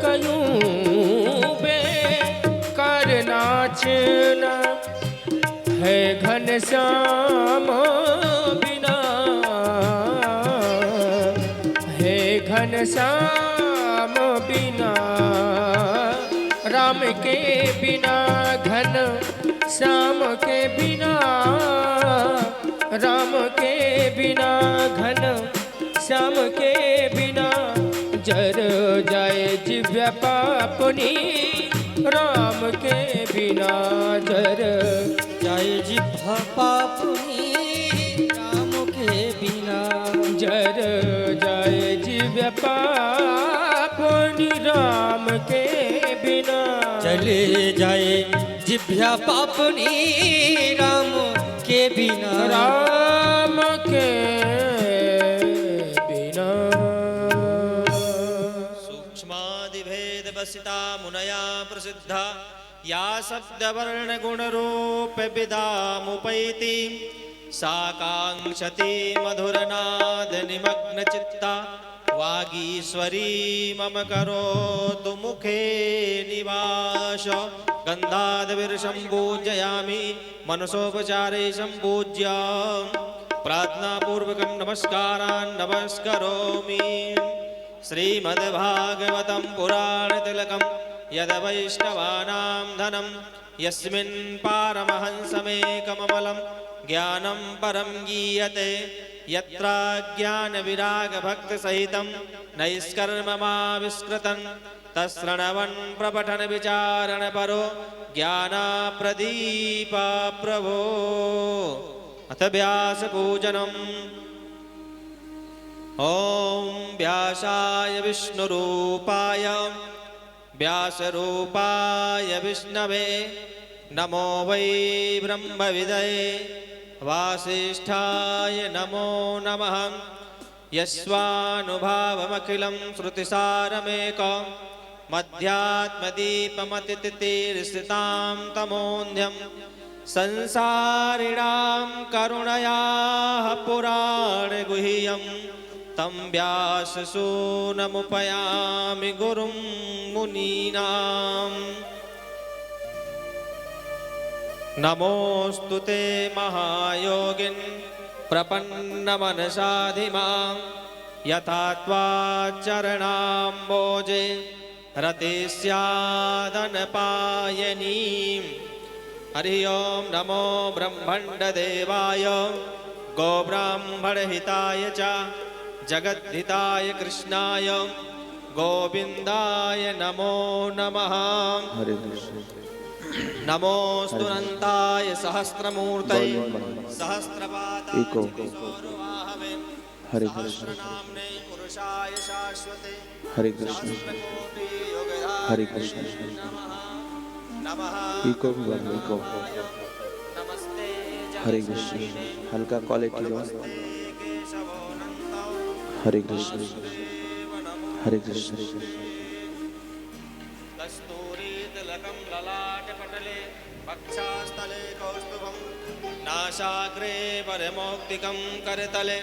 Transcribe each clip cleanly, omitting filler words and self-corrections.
कयूं बे करना छना है घनश्याम बिना, है घनश्याम बिना, राम के बिना घन श्याम के बिना, राम के बिना घन श्याम के बिना, जर जाए जिव्या पापनी राम के बिना, जर जाए जिह्वा पापनी राम के बिना, जर जाए जिव्या पापनी राम के बिना, चले जाए जिह्वा पापनी राम के बिना, राम के बिना। सूक्ष्मादिभेद वसिता मुनया प्रसिद्धा या शब्दवर्ण गुणरूप विदामुपैति, सा कांक्षति मधुरनाद निमग्न चित्ता, वागीश्वरी मम करोतु मुखे निवास, गन्धाद्भिः सम्पूजयामि मनसोपचारे सम्पूज्य, प्रार्थनापूर्वकं नमस्कारान् नमस्करोमि। श्रीमद्भागवतं पुराणतिलकं यद वैष्णवानां धनं, यस्मिन् पारमहंसमेकममलं ज्ञानं परं गीयते, यत्र ज्ञानविरागभक्तिसहितं नैष्कर्म्यमाविष्कृतं, तत्श्रवणं प्रपठन विचारण परो ज्ञानप्रदीप प्रभो। अथ व्यासपूजनम्। ॐ व्यासाय विष्णुरूपाय व्यासरूपाय विष्णवे नमो वै ब्रह्मविदये वासिष्ठाय नमो नमः। यस्वानुभावमखिलं श्रुतिसारमेकं मध्यात्मदीपमतिथितीर्षितां तमोऽन्ध्यं संसारिणां करुणयाः पुराणगुह्यं तं व्याससूनमुपयामि गुरुं मुनीनाम्। नमोऽस्तु ते महायोगिन् प्रपन्नमनसाधिमां, यथा त्वाचरणाम्बोजे रतिस्यादनपायनीं। हरि ओं नमो ब्रह्मण्डदेवाय गोब्राह्मणहिताय च जगद्धिताय कृष्णाय गोविन्दाय नमो नमः। हरे कृष्ण। नमोऽस्तु अनन्ताय सहस्रमूर्तये सहस्रपादाय हरे कृष्ण। सहस्रनाम्ने पुरुषाय शाश्वते हरे कृष्ण। हरे कृष्ण। नमः इको भी बोलो, इको। नमस्ते हरे कृष्ण। हल्का क्वालिटी दो। हरे कृष्ण। हरे कृष्ण। कस्तूरी तिलकं ललाटपटले वक्षस्थले कौस्तुभं, नासाग्रे परमौक्तिकं करतले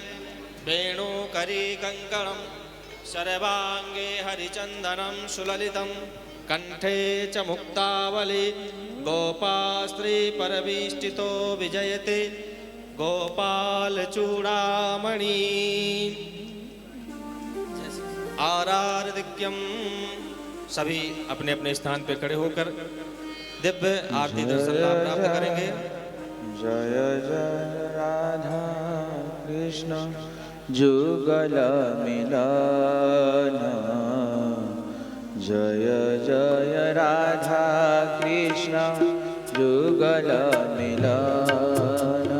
वेणुकरीकङ्कणं, सर्वाङ्गे हरिचन्दनं सुललितं, कंठे च मुक्तावली गोपास्त्रीपरवीष्टितो विजयते गोपालचूडामणि। आराधिक्यम। सभी अपने अपने स्थान पे खड़े होकर दिव्य आरती दर्शन लाभ प्राप्त करेंगे। जय जय राधा कृष्ण जुगल मिलन, जय जय राधा कृष्ण जुगल मिलन,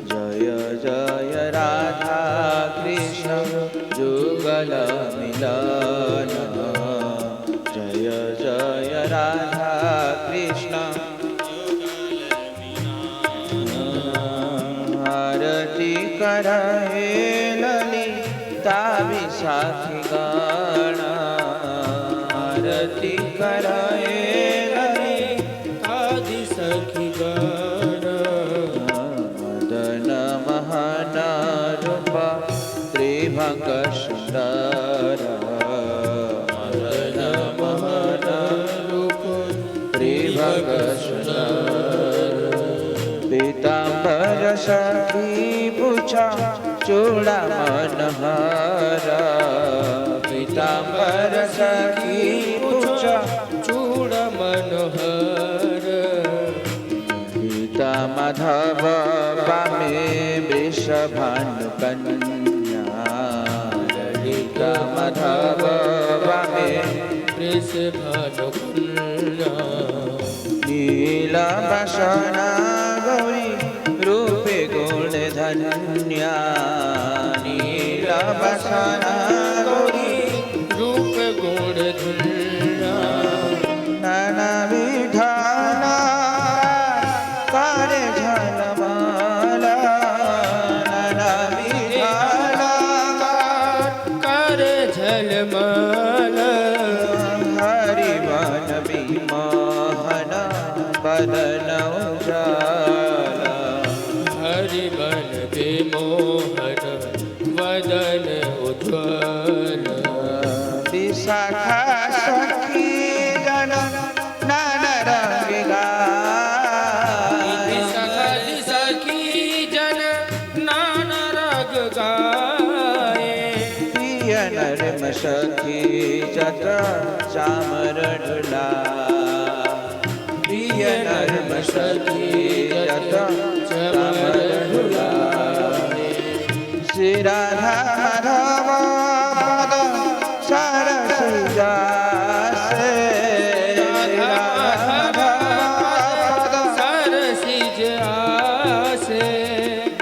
जय जय राधा कृष्ण जुगल मिलन, जय जय राधा कृष्ण जुगल मिलन। आरती करे ललिता विशाखी गण, आरती करे ललिता विशाखी गण, मदन महन रूप त्रिभंग सुंदर, मदन चूड़ा मनहरा पीताम्बर सखी पूछा चूड़ा मनोहर गीता माधव बामे वृषभानु कन्या गीता माधव बामे वृषभानुकन्या नीला बसना गौरी रूपे गुण धन्या नीला बसना गौरी रूप गुण धन्या नाना विधाना करे झलमाला नाना विधाना कर झलमल हरिवन विमोहन बदन उजाला हरिवन विमोहन वदन उज्ज्वल विशाखा सखी गण नाना रंग गाए सकल सखी जन नाना रग गाए पिय नरम सखी जत चामर ढुला प्रिय नरम सखी जत चामर ढुला श्री राधा माधव पद सरस जासे राधा पद सरसिज आसे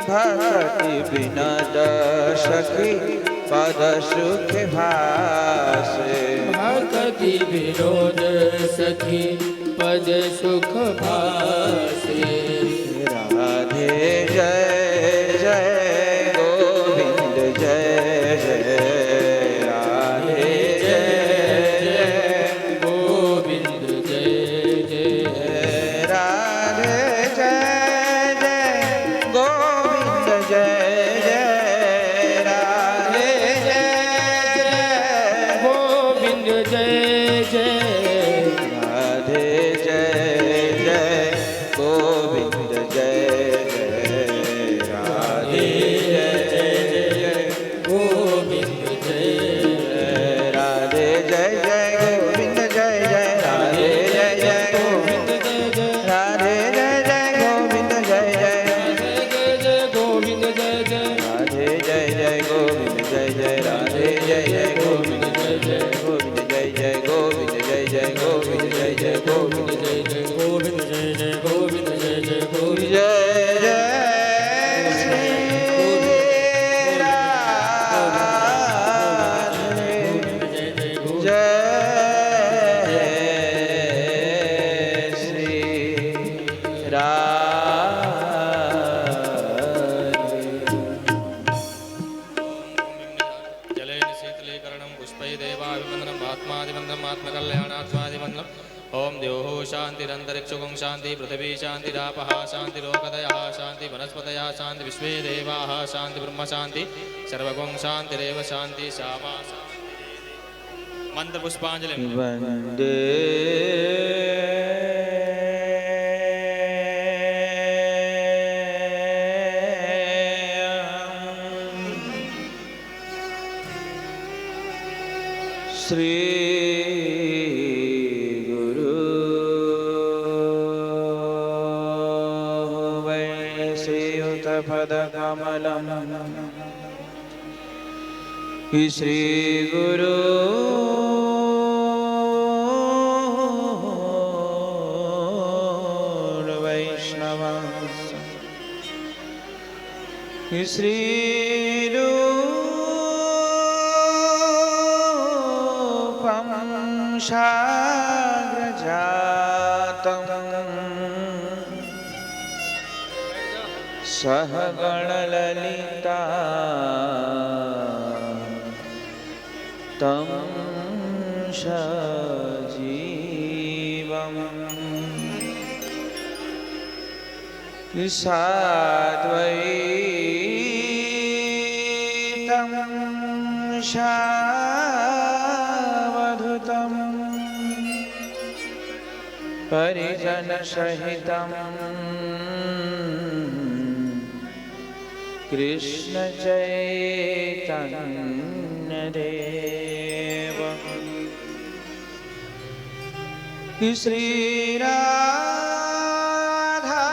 भक्ति विनद सखी पद सुख भासे भक्ति विनोद सखी पद सुख भासे राधे जय जय गोविंद जय जय राधे जय जय गोविंद जय जय राधे जय जय गोविंद जय जय राधे जय जय गोविंद जय जय राधे जय जय गोविंद जय जय राधे जय जय गोविंद जय राधे जय जय गोविंद जय जय राधे जय जय गोविंद राधे जय जय गोविंद जय जय गोविंद जय जय राधे जय जय गोविंद जय जय राधे जय जय गोविंद जय जय गोविंद जय जय गोविंद जय जय गोविंद जय जय गोविंद जय जय गोविंद जय जय गोविंद जय जय गोविंद जय जय श्री राधे जय जय जय श्री राधे जलेन शीतलीकरणं पुष्पै देवाभिवन्दनम् आत्मादिवन्दनम् आत्मकल्याणात्मादिवन्दनम् ओम द्योः शान्तिरन्तरिक्षगुं शान्ति पृथिवी शान्तिरापः शान्तिरोगदयः शान्ति वनस्पतयः शान्ति विश्वे देवाः शान्ति ब्रह्म शान्ति सर्वगुं शान्तिरेव शान्ति श्यामा मंत्र पुष्पांजलि वन्दे श्री गुरु वै श्रीयुत पदकमलम् श्री गुरु वैष्णवांस श्री रूपं साग्रजातम् सहगणललिता तं सजीवम् साद्वैतं सावधूतं परिजनसहितं कृष्ण चैतन्य देव श्री राधा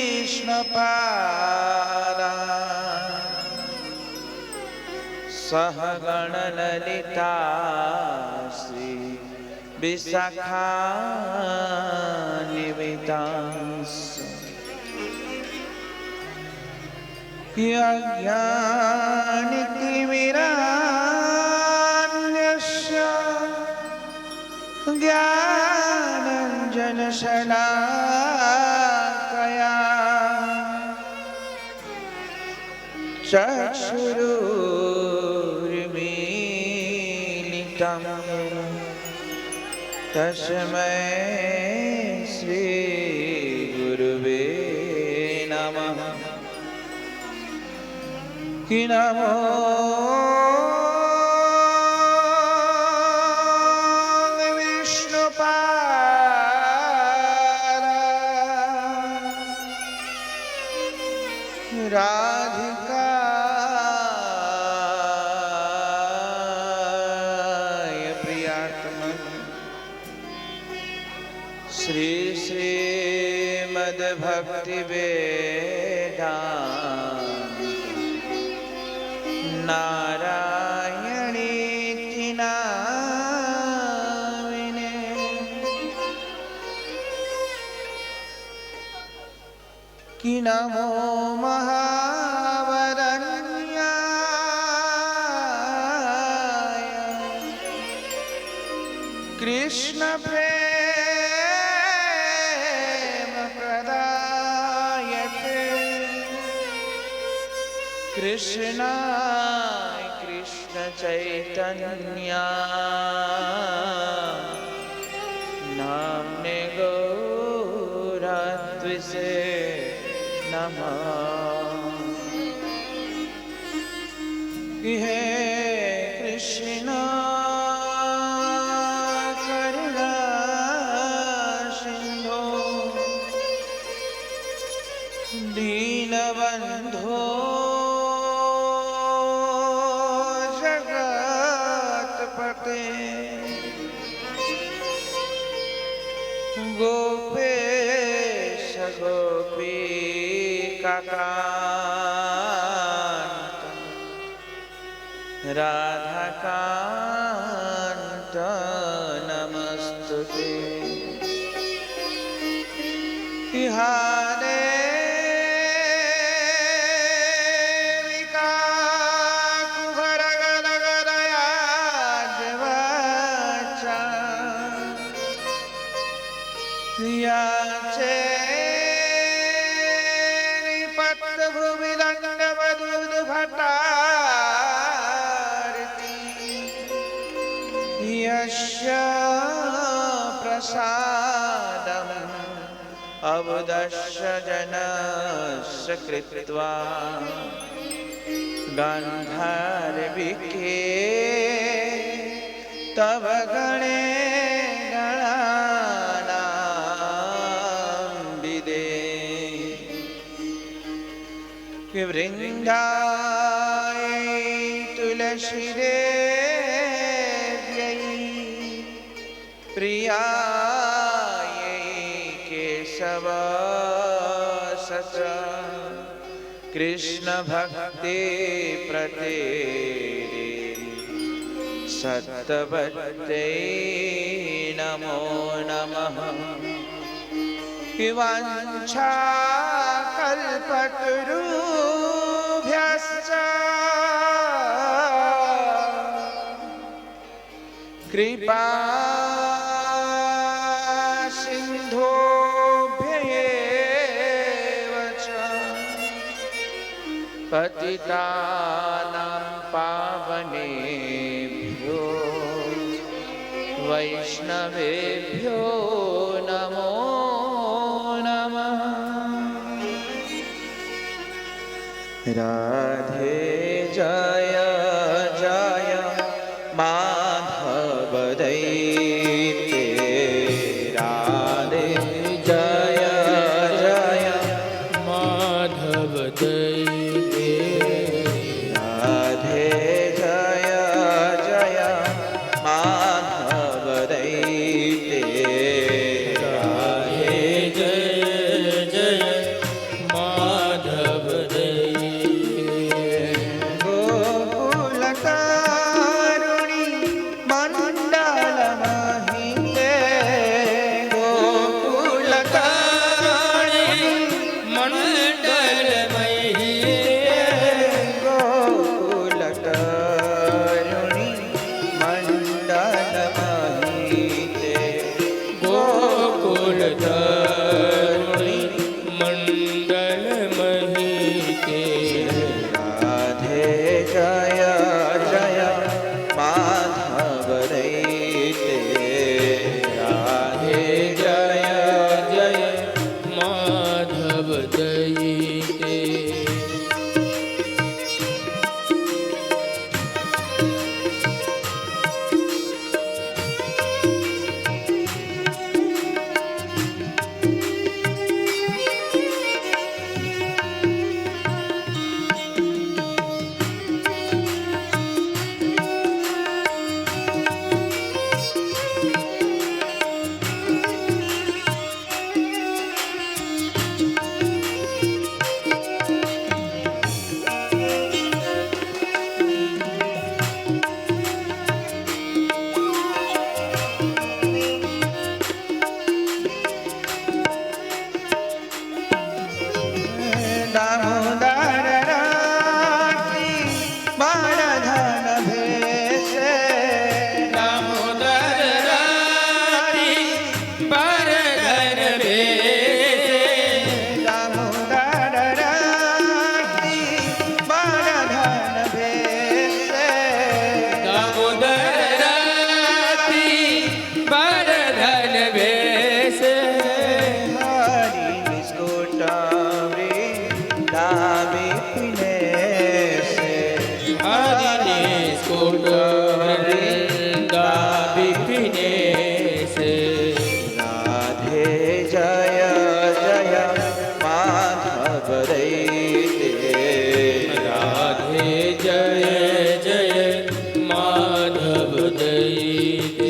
कृष्ण पादा सहगण ललिता श्री विशाखान्वितांश अज्ञानतिमिरान्यस्य ज्ञानाञ्जनशलाकया चक्षुरुन्मीलितं तस्मै श्री गुरुवे नमः। नमो विष्णुपाद राधिकाय प्रियात्म श्री श्रीमद्भक्ति वेदांत नारायणीति नामिने कि नमो महावरण्याय कृष्ण प्रेम प्रदायते कृष्णाय कृष्ण चैतन्य नाम्ने गौरत्विषे नमः। हे कृष्ण करुणा सिंधो दीनबंधो जगत्पते गोपेश गोपीकान्त राधाकान्त नमस्तुते। हरे प्रसादम् अवदश्य जनस्य कृत्वा गान्धारविके तव गणे गणानाम्बिदे वृन्दाय तुलसीदेव्यै प्रियायै केशवस्य कृष्ण भक्ति प्रते सत्तवत्यै नमो नमः। वाञ्छाकल्पतरुभ्यश्च कृपा सिन्धुभ्येव च पतितानां पावनेभ्यो वैष्णवेभ्यो नमो नमः। राधे जय जय माधव दैते राधे जय बाणधन भेष दामोदर राती बारधन भेषे दामोदर राती बाणधन भेष दामोदर राती बारधन भेषे हरि निस्कुटावृ दामि पिनेश हरि स्कोट वृंदा विपिने से राधे जय जय माधव दैते राधे जय जय माधव दैते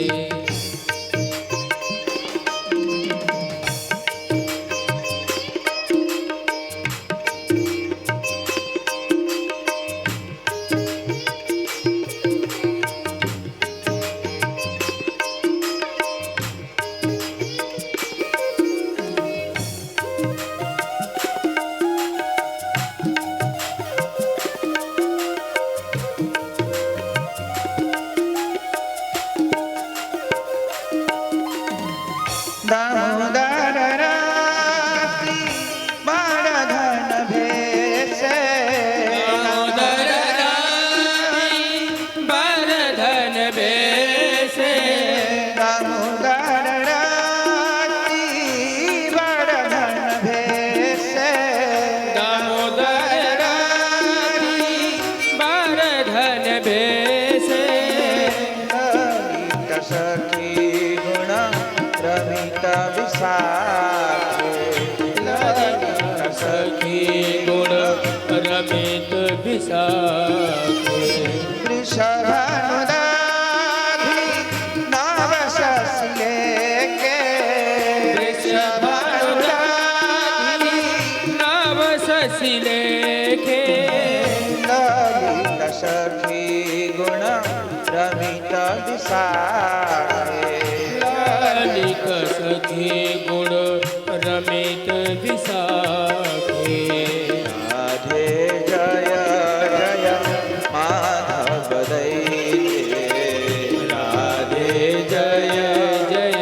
दामोदर राती बाणधन भेष दामोदर राती बारधन भेषे दामोदर राती बाणधन भेष दामोदर राती बारधन भेषे ललित सखी गुण रमित विशाखे ललित सखी गुण रमित विशाखे वृषभानुदाधि नाव शशिले के वृषभानुदाधि नव शशिलेखे ललित सखी गुण रमित विशाखे ललित सखी गुण रमित विशाखे राधे जय जय माधव दैते राधे जय जय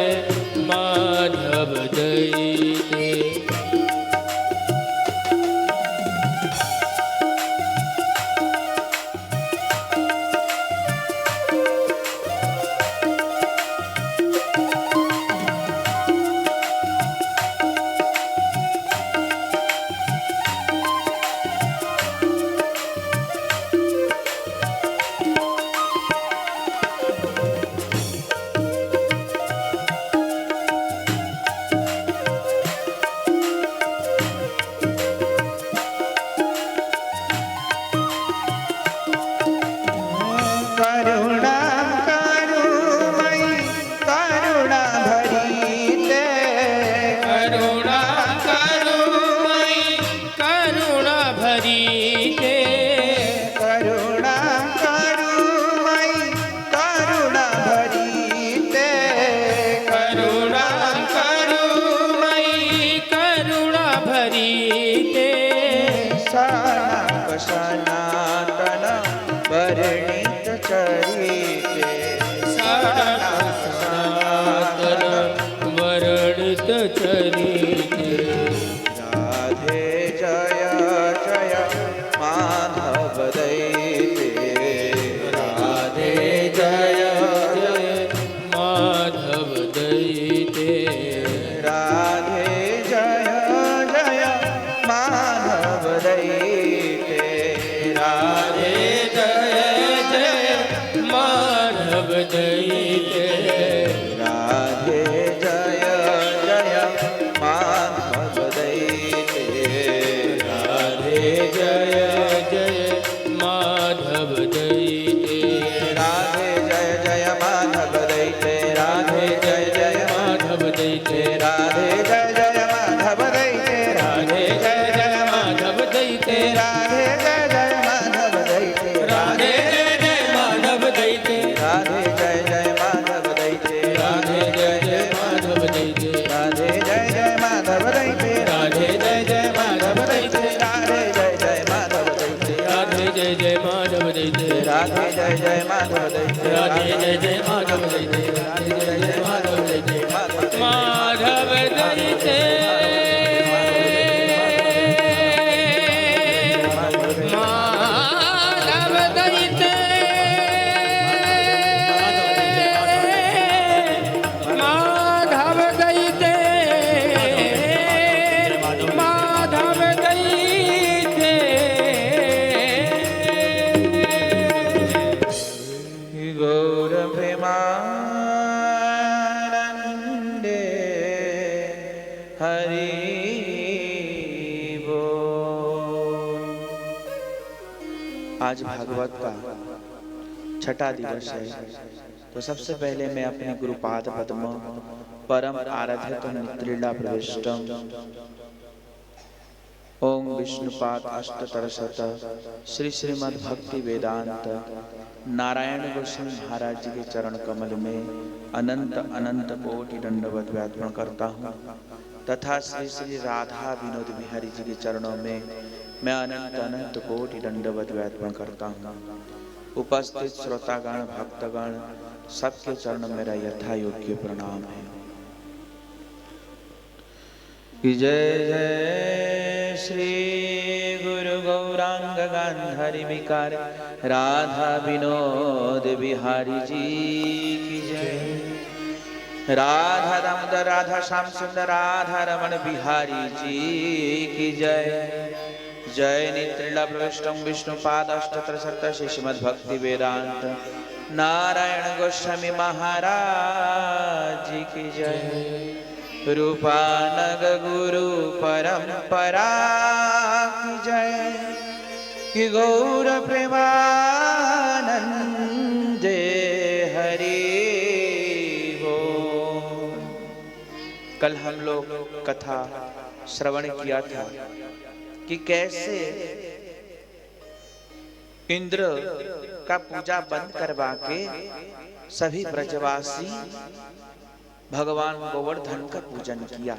माधव दैते करुणा करुमयि करुणा भरीते करुणा करुमयि करुणा भरीते करुणा करुमयि करुणा भरीते करुणा करुमयि करुणा भरीते सनक सनातन वर्णित चरिते सनातन वर्णित चरिते राधे जय जय माधव दैते राधे जय जय माधव दैते राधे जय जय माधव दैते राधे जय जय माधव दैते राधे जय जय माधव दैते राधे जय जय माधव दैते राधे जय जय माधव दैते राधे जय जय माधव दैते राधे जय जय माधव दैते राधे जय जय माधव दैते राधे जय जय माधव दैते राधे जय जय माधव दैते राधे जय जय माधव माधव दैते राधे जय जय माधव दैते राधे जय जय माधव दैते राधे जय जय माधव दैते माधव दैते गौर प्रेमानंदे हरि बोल। आज भागवत का छठा दिवस है, तो सबसे पहले मैं अपने गुरुपाद पद्म परम आराध्यतम नित्रीला प्रविष्टम ओम विष्णुपाद अष्टतरशत श्री श्रीमद् भक्ति वेदांत नारायण गोस्वामी महाराज जी के चरण कमल में अनंत अनंत कोटि दंडवत व्यापन करता हूँ, तथा श्री श्री राधा विनोद बिहारी जी के चरणों में मैं अनंत अनंत कोटि दंडवत व्यापन करता हूँ। उपस्थित श्रोतागण भक्तगण सबके चरण मेरा यथा योग्य प्रणाम है। जय जय श्री गुरु गौरांग गांधारी विकार राधा विनोद बिहारी जी की जय। राधा दामोदर राधा श्याम सुंदर राधा रमण बिहारी जी की जय। जय नित्रिला प्रविष्टम विष्णुपाद अष्टोत्तर श्री श्रीमद् भक्ति वेदांत नारायण गोस्वामी महाराज जी की जय। रूपानग गुरु परंपरा की जय। कि गौर प्रेमानंदे हरि बोल। कल हम लोग कथा श्रवण किया था कि कैसे इंद्र का पूजा बंद करवा के सभी ब्रजवासी भगवान गोवर्धन का पूजन किया,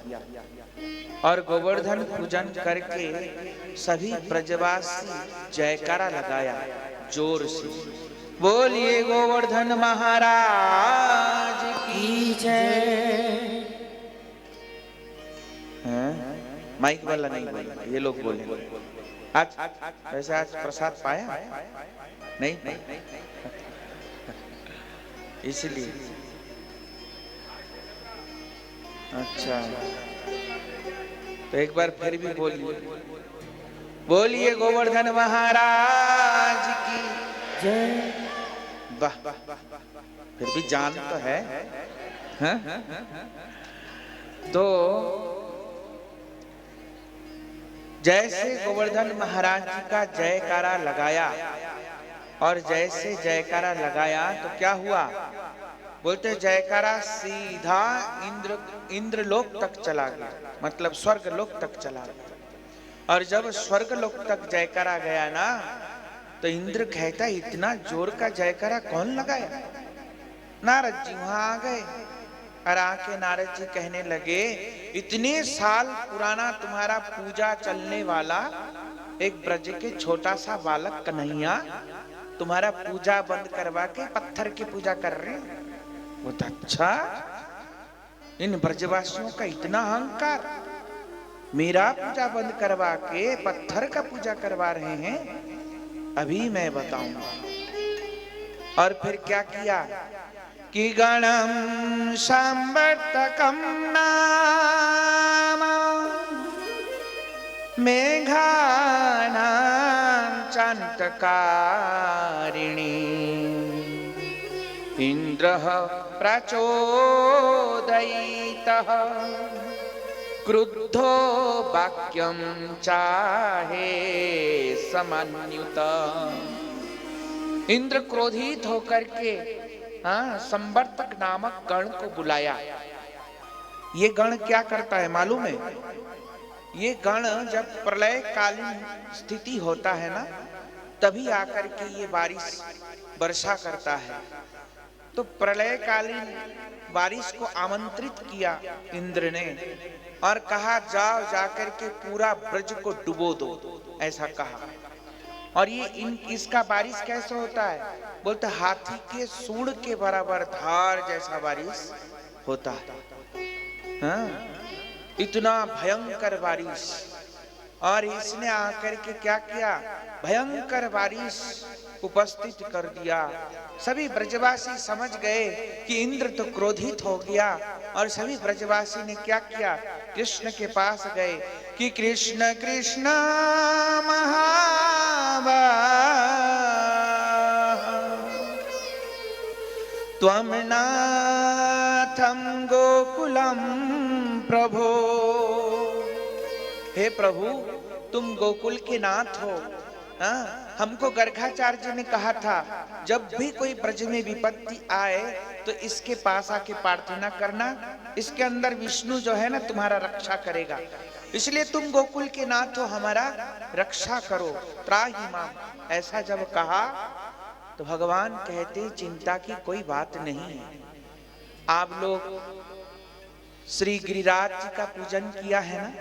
और गोवर्धन पूजन करके सभी ब्रजवासी जयकारा लगाया जोर से, बोलिए गोवर्धन महाराज की जय। माइक वाला नहीं बोले, ये लोग बोले। आज वैसे आज प्रसाद पाया नहीं, इसलिए अच्छा, तो एक बार फिर भी बोलिए, बोलिए गोवर्धन महाराज की जय। वाह, फिर भी जान तो है, हाँ? तो जैसे गोवर्धन महाराज जी का जयकारा लगाया, और जैसे जयकारा लगाया तो क्या हुआ, बोलते जयकारा सीधा इंद्रलोक तक चला गया, मतलब स्वर्ग लोक तक चला गया। और जब स्वर्ग लोक तक जयकारा गया ना, तो इंद्र कहता इतना जोर का जयकारा कौन लगाया। नारद जी वहां आ गए, और आके नारद जी कहने लगे इतने साल पुराना तुम्हारा पूजा चलने वाला एक ब्रज के छोटा सा बालक कन्हैया तुम्हारा पूजा बंद करवा के पत्थर की पूजा कर रहे हैं। वो तो अच्छा, इन ब्रजवासियों का इतना अहंकार, मेरा पूजा बंद करवा के पत्थर का पूजा करवा रहे हैं, अभी मैं बताऊंगा। और फिर क्या किया कि गणम सांवर्तकम नाम मेघानां चान्तकारिणी इंद्रः प्रचोदयितः क्रुद्धो वाक्यं चाहे समन्युत। इंद्र क्रोधित होकर के संवर्तक नामक गण को बुलाया। ये गण क्या करता है मालूम है? ये गण जब प्रलय कालीन स्थिति होता है ना, तभी आकर के ये बारिश वर्षा करता है। तो प्रलय कालीन बारिश को आमंत्रित किया इंद्र ने, और कहा जाओ जाकर के पूरा ब्रज को डुबो दो, ऐसा कहा। और ये इसका बारिश कैसे होता है? बोलते हाथी के सूंड के बराबर धार जैसा बारिश होता है। हाँ? इतना भयंकर बारिश। और इसने आकर के क्या किया? भयंकर बारिश उपस्थित कर दिया। सभी ब्रजवासी समझ गए कि इंद्र तो क्रोधित हो गया। और सभी ब्रजवासी ने क्या किया? कृष्ण के पास गए कि कृष्ण कृष्ण महाबाह त्वं नाथं गोकुलम प्रभो। हे प्रभु, तुम गोकुल के नाथ हो। हमको गर्गाचार्य ने कहा था जब भी कोई ब्रज में विपत्ति आए तो इसके पास आके प्रार्थना करना, इसके अंदर विष्णु जो है ना तुम्हारा रक्षा करेगा, इसलिए तुम गोकुल के नाथ हो, हमारा रक्षा करो, त्राहि माम। ऐसा जब कहा तो भगवान कहते चिंता की कोई बात नहीं है। आप लोग श्री गिरिराज जी का पूजन किया है ना,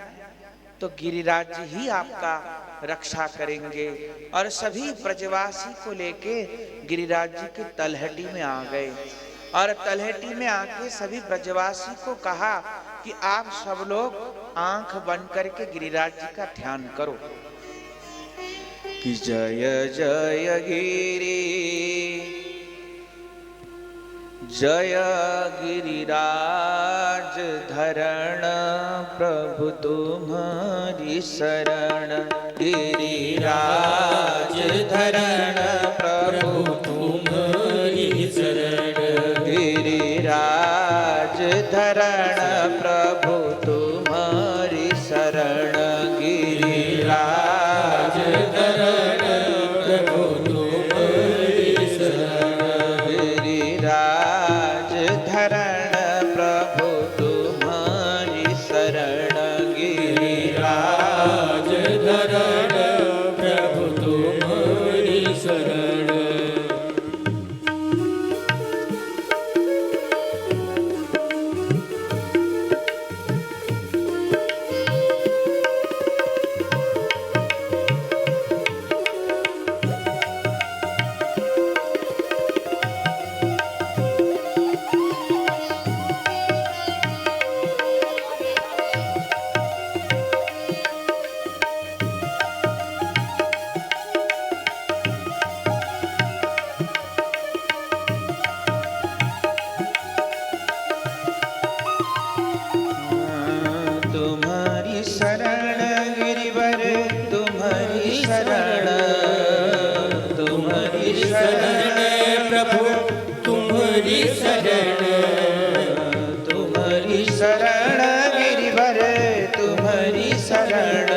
तो गिरिराज जी ही आपका रक्षा करेंगे। और सभी ब्रजवासी को लेके गिरिराज जी के तलहटी में आ गए। और तलहटी में आके सभी ब्रजवासी को कहा कि आप सब लोग आंख बंद करके गिरिराज जी का ध्यान करो कि जय जय गिरि जय गिरिराज धरण प्रभु तुम्हारी शरण। गिरिराज धरण प्रभु तुम्हारी शरण। गिरिराज धरण प्रभु तुम्हारी शरण। गिरिराज धरण प्रभु तुम्हारी शरण। गिरिराज धरण प्रभु तुम्हारी शरण। गिरिराज धरण प्रभु तुम्हारी शरण। तुम्हारी शरण गिरिवर तुम्हारी शरण। तुम्हारी शरण प्रभु तुम्हारी शरण। तुम्हारी शरण गिरिवर तुम्हारी शरण।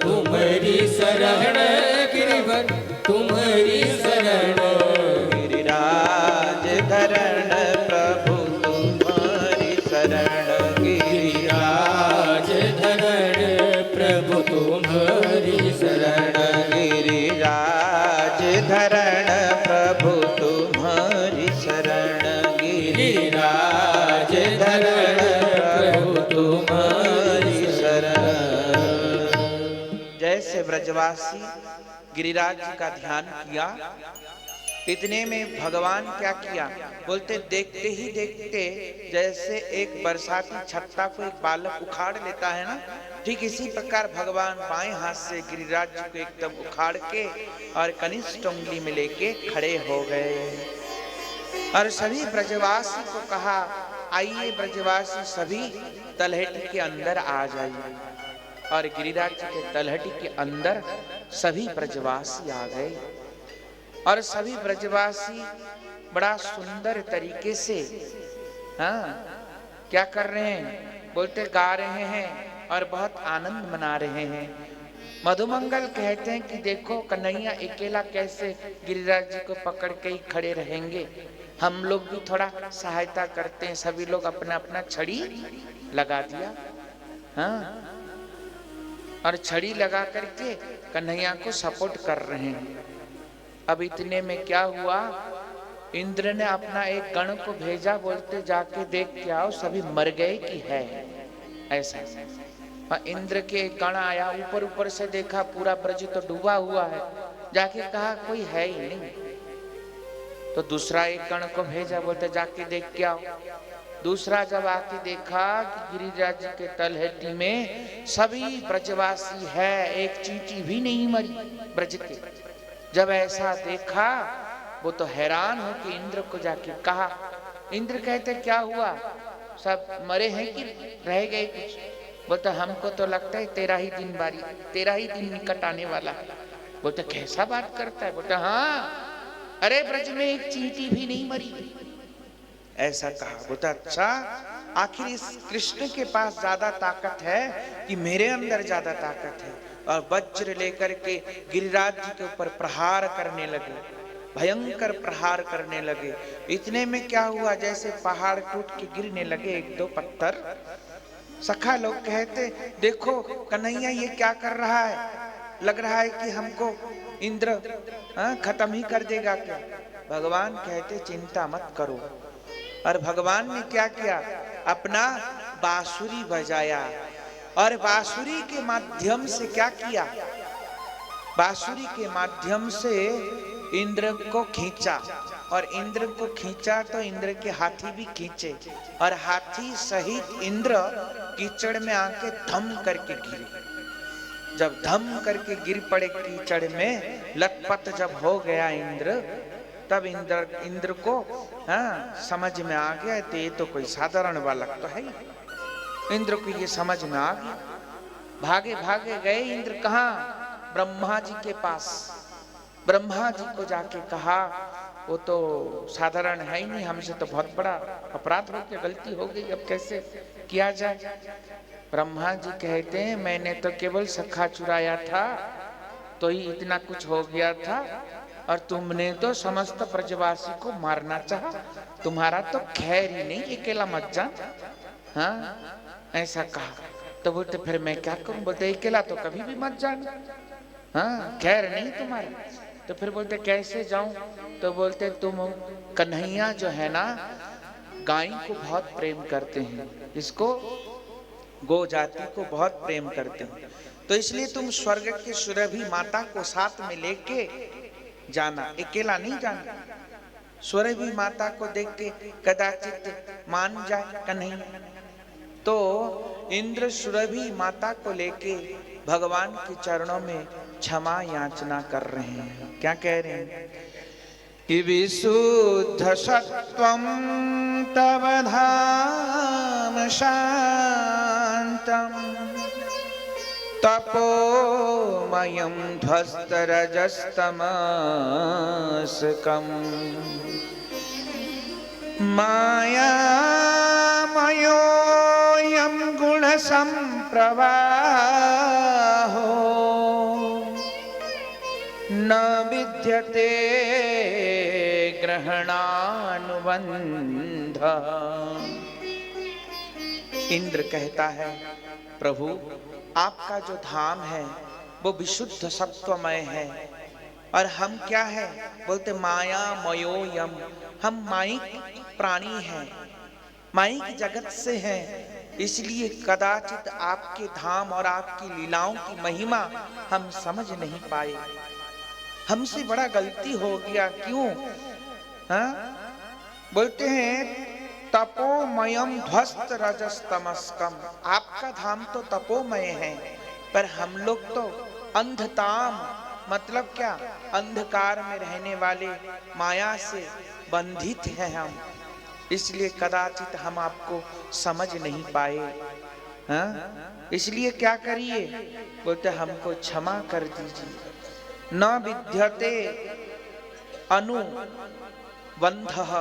तुम्हारी शरण गिरिवर तुम्हारी शरण। गिरिराज धरण प्रभु तुम्हारी शरण। गिरिराज धरण प्रभु तुम्हारी शरण। गिरिराज धरण प्रभु तुम्हारी शरण। गिरिराज धरण प्रभु तुम्हारी शरण। जैसे ब्रजवासी गिरिराज जी का ध्यान किया, इतने में भगवान क्या किया? बोलते देखते ही देखते जैसे एक बरसाती छत्ता को एक बालक उखाड़ लेता है ना, ठीक इसी प्रकार भगवान बाएं हाथ से गिरिराज जी को एकदम उखाड़ के और कनिष्ठ उंगली में लेके खड़े हो गए। और सभी ब्रजवासी को कहा आइए ब्रजवासी सभी तलहटी के अंदर आ जाइए। और गिरिराज जी के तलहटी के अंदर सभी ब्रजवासी आ गए। और सभी ब्रजवासी बड़ा सुंदर तरीके से क्या कर रहे हैं? बोलते गा रहे हैं और बहुत आनंद मना रहे हैं। मधुमंगल कहते हैं कि देखो कन्हैया अकेला कैसे गिरिराज जी को पकड़ के ही खड़े रहेंगे, हम लोग भी थोड़ा सहायता करते हैं। सभी लोग अपना अपना छड़ी लगा दिया। और छड़ी लगा करके कन्हैया को सपोर्ट कर रहे हैं। अब इतने में क्या हुआ? इंद्र ने अपना एक गण को भेजा, बोलते जाके देख के आओ सभी मर गए कि है। ऐसा और इंद्र के कण आया, ऊपर ऊपर से देखा पूरा ब्रज तो डूबा हुआ है, जाके कहा कोई है ही नहीं। तो दूसरा एक कण को भेजा, बोलते जाके देख के आओ। दूसरा जब आके देखा कि गिरिराज जी के तलहटी में सभी ब्रजवासी है, एक चींटी भी नहीं मरी ब्रज के। जब ऐसा देखा वो तो हैरान हो कि इंद्र को जाके कहा। इंद्र कहते क्या हुआ, सब मरे हैं कि रह गए कुछ? बोलते हमको तो लगता है तेरा ही दिन बारी, तेरा ही दिन निकट आने वाला है। बोलते कैसा बात करता है? बोलते हाँ, अरे ब्रज में एक चींटी भी नहीं मरी, ऐसा कहा। बोलता अच्छा, आखिर इस कृष्ण के पास ज्यादा ताकत है कि मेरे अंदर ज्यादा ताकत है? और वज्र लेकर के गिरिराज जी के ऊपर प्रहार करने लगे, भयंकर प्रहार करने लगे। इतने में क्या हुआ, जैसे पहाड़ टूट के गिरने लगे एक दो पत्थर। सखा लोग कहते देखो कन्हैया ये क्या कर रहा है, लग रहा है कि हमको इंद्र खत्म ही कर देगा क्या? भगवान कहते चिंता मत करो। और भगवान ने क्या किया, अपना बांसुरी बजाया और बांसुरी के माध्यम से क्या किया, बांसुरी के माध्यम से इंद्र को खींचा। और इंद्र को खींचा तो इंद्र के हाथी भी खींचे, और हाथी सहित इंद्र कीचड़ में आके धम करके गिरे। जब धम करके गिर पड़े कीचड़ में, लथपथ जब हो गया इंद्र, तब इंद्र को समझ में आ गया तो ये तो कोई साधारण बालक तो है ही। इंद्र को ये समझ में आ गया। भागे भागे गए इंद्र कहाँ, ब्रह्मा जी के पास। ब्रह्मा जी को जाके कहा वो तो साधारण है ही नहीं, हमसे तो बहुत बड़ा अपराध हो गया, गलती हो गई, अब कैसे किया जाए? ब्रह्मा जी कहते हैं मैंने तो केवल सखा चुराया था तो ही इतना कुछ हो गया था, और तुमने तो समस्त ब्रजवासी को मारना चाहा, तुम्हारा तो खैर ही नहीं, अकेला मत जा। हाँ ऐसा कहा। तो बोलते फिर मैं क्या करूं? बोलते अकेला तो कभी भी मत जाना, हाँ खैर नहीं तुम्हारी। तो फिर बोलते कैसे जाऊं? तो बोलते तुम कन्हैया जो है ना, गाय को बहुत प्रेम करते हैं, इसको गो जाति को बहुत प्रेम करते हैं, तो इसलिए तुम स्वर्ग की सुरभि माता को साथ में लेके जाना, अकेला नहीं जाना। सुरभि माता को देख के कदाचित मान जाए कन्हैया। तो इंद्र सुरभि माता को लेके भगवान के चरणों में क्षमा याचना कर रहे हैं। क्या कह रहे हैं कि विशुद्ध सत्वं तव धाम शांतम तपोमयं ध्वस्तरजस्तमस्कम् मायामयोऽयं गुणसम्प्रवाहो न विद्यते ग्रहणानुबन्धः। इंद्र कहता है प्रभु आपका जो धाम है वो विशुद्ध सत्वमय है, और हम क्या है? बोलते माया मयोयम, हम माइक प्राणी हैं, माइक जगत से हैं, इसलिए कदाचित आपके धाम और आपकी लीलाओं की महिमा हम समझ नहीं पाए, हमसे बड़ा गलती हो गया। क्यों? बोलते हैं तपोमयम ध्वस्त रजस्तमस्कम, आपका धाम तो तपोमय है, पर हम लोग तो अंधताम, मतलब क्या? अंधकार में रहने वाले, माया से बंधित हैं हम, इसलिए कदाचित हम आपको समझ नहीं पाए। इसलिए क्या करिए? बोलते हमको क्षमा कर दीजिए। न विद्यते अनुबंधः,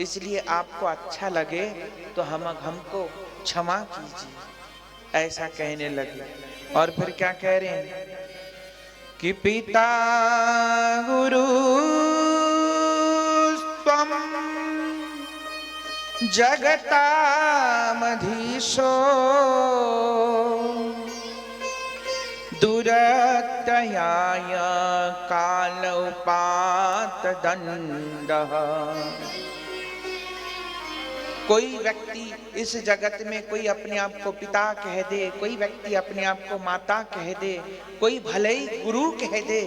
इसलिए आपको अच्छा लगे तो हमको क्षमा कीजिए, ऐसा कहने लगे। और फिर क्या कह रहे हैं कि पिता गुरु त्वं जगतामधीशो दुरत्ययाय कालोपात दंडः। कोई व्यक्ति इस जगत में कोई अपने आप को पिता कह दे, कोई व्यक्ति अपने आप को माता कह दे, कोई भले ही गुरु कह दे,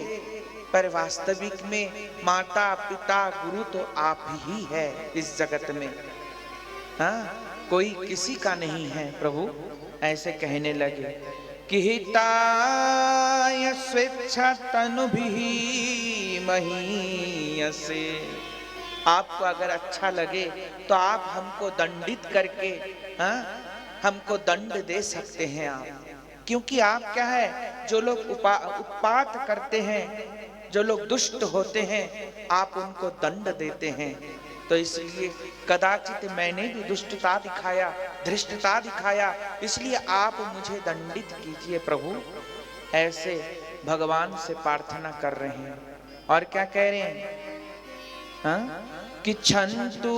पर वास्तविक में माता पिता गुरु तो आप ही है इस जगत में। हाँ, कोई किसी का नहीं है प्रभु। ऐसे कहने लगे कि हिताय स्वेच्छा तनुभिः महीयसे। आपको अगर अच्छा लगे तो आप हमको दंडित करके हमको दंड दे सकते हैं आप, क्योंकि आप क्या है, जो लोग उत्पात करते हैं, जो लोग दुष्ट होते हैं, आप उनको दंड देते हैं। तो इसलिए कदाचित मैंने भी दुष्टता दिखाया, धृष्टता दिखाया, इसलिए आप मुझे दंडित कीजिए प्रभु। ऐसे भगवान से प्रार्थना कर रहे हैं। और क्या कह रहे हैं? कि छंतु